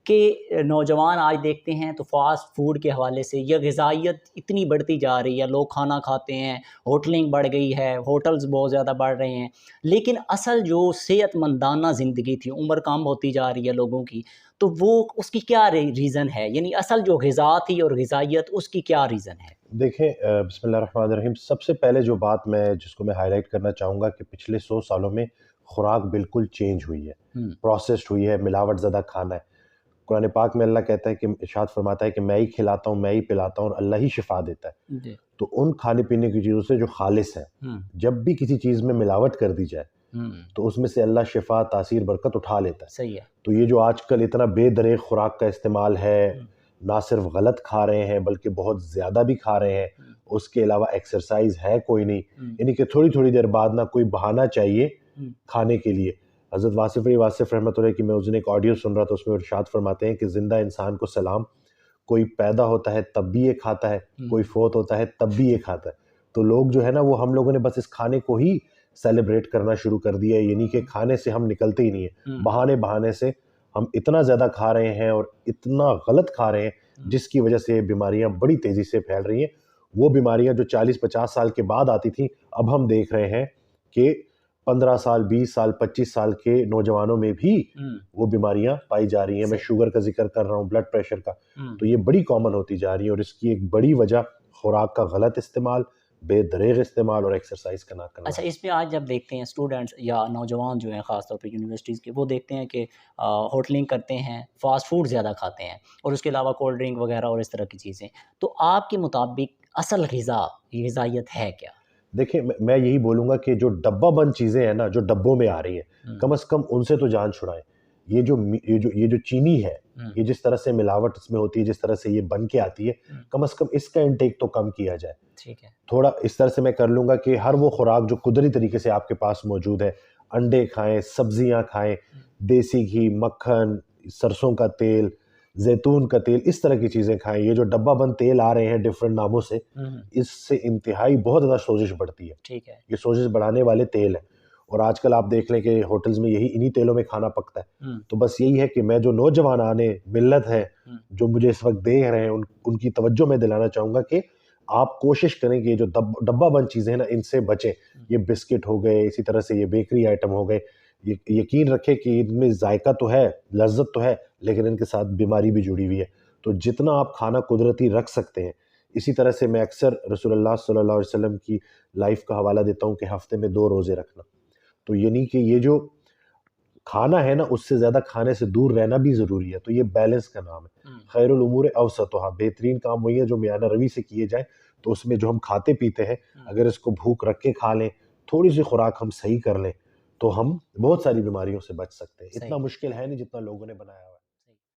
کہ نوجوان آج دیکھتے ہیں تو فاسٹ فوڈ کے حوالے سے یہ غذائیت اتنی بڑھتی جا رہی ہے، لوگ کھانا کھاتے ہیں، ہوٹلنگ بڑھ گئی ہے، ہوٹلز بہت زیادہ بڑھ رہے ہیں، لیکن اصل جو صحت مندانہ زندگی تھی، عمر کم ہوتی جا رہی ہے لوگوں کی، تو وہ اس کی کیا ریزن ہے؟ یعنی اصل جو غذا تھی اور غذائیت، اس کی کیا ریزن ہے؟ دیکھیں، بسم اللہ الرحمن الرحیم، سب سے پہلے جو بات جس کو میں ہائی لائٹ کرنا چاہوں گا کہ پچھلے 100 سالوں میں خوراک بالکل چینج ہوئی ہے، پروسیسڈ ہوئی ہے، ملاوٹ زدہ کھانا ہے۔ قرآن پاک میں اللہ کہتا ہے کہ ارشاد فرماتا ہے کہ میں ہی کھلاتا ہوں، میں ہی پلاتا ہوں اور اللہ ہی شفا دیتا ہے۔ تو ان کھانے پینے کی چیزوں سے جو خالص ہیں، جب بھی کسی چیز میں ملاوٹ کر دی جائے تو اس میں سے اللہ شفا، تاثیر، برکت اٹھا لیتا ہے۔ صحیح ہے۔ تو یہ جو آج کل اتنا بے دریغ خوراک کا استعمال ہے، نہ صرف غلط کھا رہے ہیں بلکہ بہت زیادہ بھی کھا رہے ہیں، اس کے علاوہ ایکسرسائز ہے کوئی نہیں، یعنی کہ تھوڑی تھوڑی دیر بعد نہ کوئی بہانہ چاہیے کھانے کے لیے۔ حضرت واصف رحمۃ اللہ کی میں اس دن ایک آڈیو سن رہا تھا، اس میں ارشاد فرماتے ہیں کہ زندہ انسان کو سلام، کوئی پیدا ہوتا ہے تب بھی یہ کھاتا ہے، کوئی فوت ہوتا ہے تب بھی یہ کھاتا ہے۔ تو لوگ جو ہے نا، وہ ہم لوگوں نے بس اس کھانے کو ہی سیلیبریٹ کرنا شروع کر دیا ہے، یعنی کہ کھانے سے ہم نکلتے ہی نہیں ہیں، بہانے سے ہم اتنا زیادہ کھا رہے ہیں اور اتنا غلط کھا رہے ہیں جس کی وجہ سے یہ بیماریاں بڑی تیزی سے پھیل رہی ہیں۔ وہ بیماریاں جو 40-50 سال کے بعد آتی تھیں، اب ہم دیکھ رہے ہیں کہ 15 سال، 20 سال، 25 سال کے نوجوانوں میں بھی وہ بیماریاں پائی جا رہی ہیں۔ میں شوگر کا ذکر کر رہا ہوں، بلڈ پریشر کا، تو یہ بڑی کامن ہوتی جا رہی ہے، اور اس کی ایک بڑی وجہ خوراک کا غلط استعمال، بے دریغ استعمال اور ایکسرسائز کا نہ کرنا۔ اچھا، اس میں آج جب دیکھتے ہیں اسٹوڈنٹس یا نوجوان جو ہیں خاص طور پہ یونیورسٹیز کے، وہ دیکھتے ہیں کہ ہوٹلنگ کرتے ہیں، فاسٹ فوڈ زیادہ کھاتے ہیں، اور اس کے علاوہ کولڈ ڈرنک وغیرہ اور اس طرح کی چیزیں، تو آپ کے مطابق اصل غذائیت ہے کیا؟ دیکھیں، میں یہی بولوں گا کہ جو ڈبہ بند چیزیں ہیں نا، جو ڈبوں میں آ رہی ہیں، کم از کم ان سے تو جان چھڑائیں۔ یہ جو چینی ہے، یہ جس طرح سے ملاوٹ اس میں ہوتی ہے، جس طرح سے یہ بن کے آتی ہے، کم از کم اس کا انٹیک تو کم کیا جائے۔ ٹھیک ہے۔ تھوڑا اس طرح سے میں کر لوں گا کہ ہر وہ خوراک جو قدرتی طریقے سے آپ کے پاس موجود ہے، انڈے کھائیں، سبزیاں کھائیں، دیسی گھی، مکھن، سرسوں کا تیل، زیتون کا تیل، اس طرح کی چیزیں کھائیں۔ یہ جو ڈبہ بند تیل آ رہے ہیں ڈفرنٹ ناموں سے، اس سے انتہائی بہت زیادہ سوزش بڑھتی ہے۔ ٹھیک ہے۔ یہ سوزش بڑھانے والے تیل ہیں، اور آج کل آپ دیکھ لیں کہ ہوٹلز میں انہی تیلوں میں کھانا پکتا ہے۔ تو بس یہی ہے کہ میں جو نوجوان ملت ہے جو مجھے اس وقت دیکھ رہے ہیں، ان کی توجہ میں دلانا چاہوں گا کہ آپ کوشش کریں کہ یہ جو ڈبہ بند چیزیں ہیں نا، ان سے بچیں۔ یہ بسکٹ ہو گئے، اسی طرح سے یہ بیکری آئٹم ہو گئے، یقین رکھیں کہ ان میں ذائقہ تو ہے، لذت تو ہے، لیکن ان کے ساتھ بیماری بھی جڑی ہوئی ہے۔ تو جتنا آپ کھانا قدرتی رکھ سکتے ہیں، اسی طرح سے میں اکثر رسول اللہ صلی اللہ علیہ وسلم کی لائف کا حوالہ دیتا ہوں کہ ہفتے میں 2 روزے رکھنا۔ تو یعنی کہ یہ جو کھانا ہے نا، اس سے زیادہ کھانے سے دور رہنا بھی ضروری ہے۔ تو یہ بیلنس کا نام ہے۔ خیر الامور اوسطھا، بہترین کام وہی ہے جو میانہ روی سے کیے جائیں۔ تو اس میں جو ہم کھاتے پیتے ہیں، اگر اس کو بھوک رکھ کے کھا لیں، تھوڑی سی خوراک ہم صحیح کر لیں، تو ہم بہت ساری بیماریوں سے بچ سکتے ہیں۔ اتنا مشکل ہے نہیں جتنا لوگوں نے بنایا ہوا ہے۔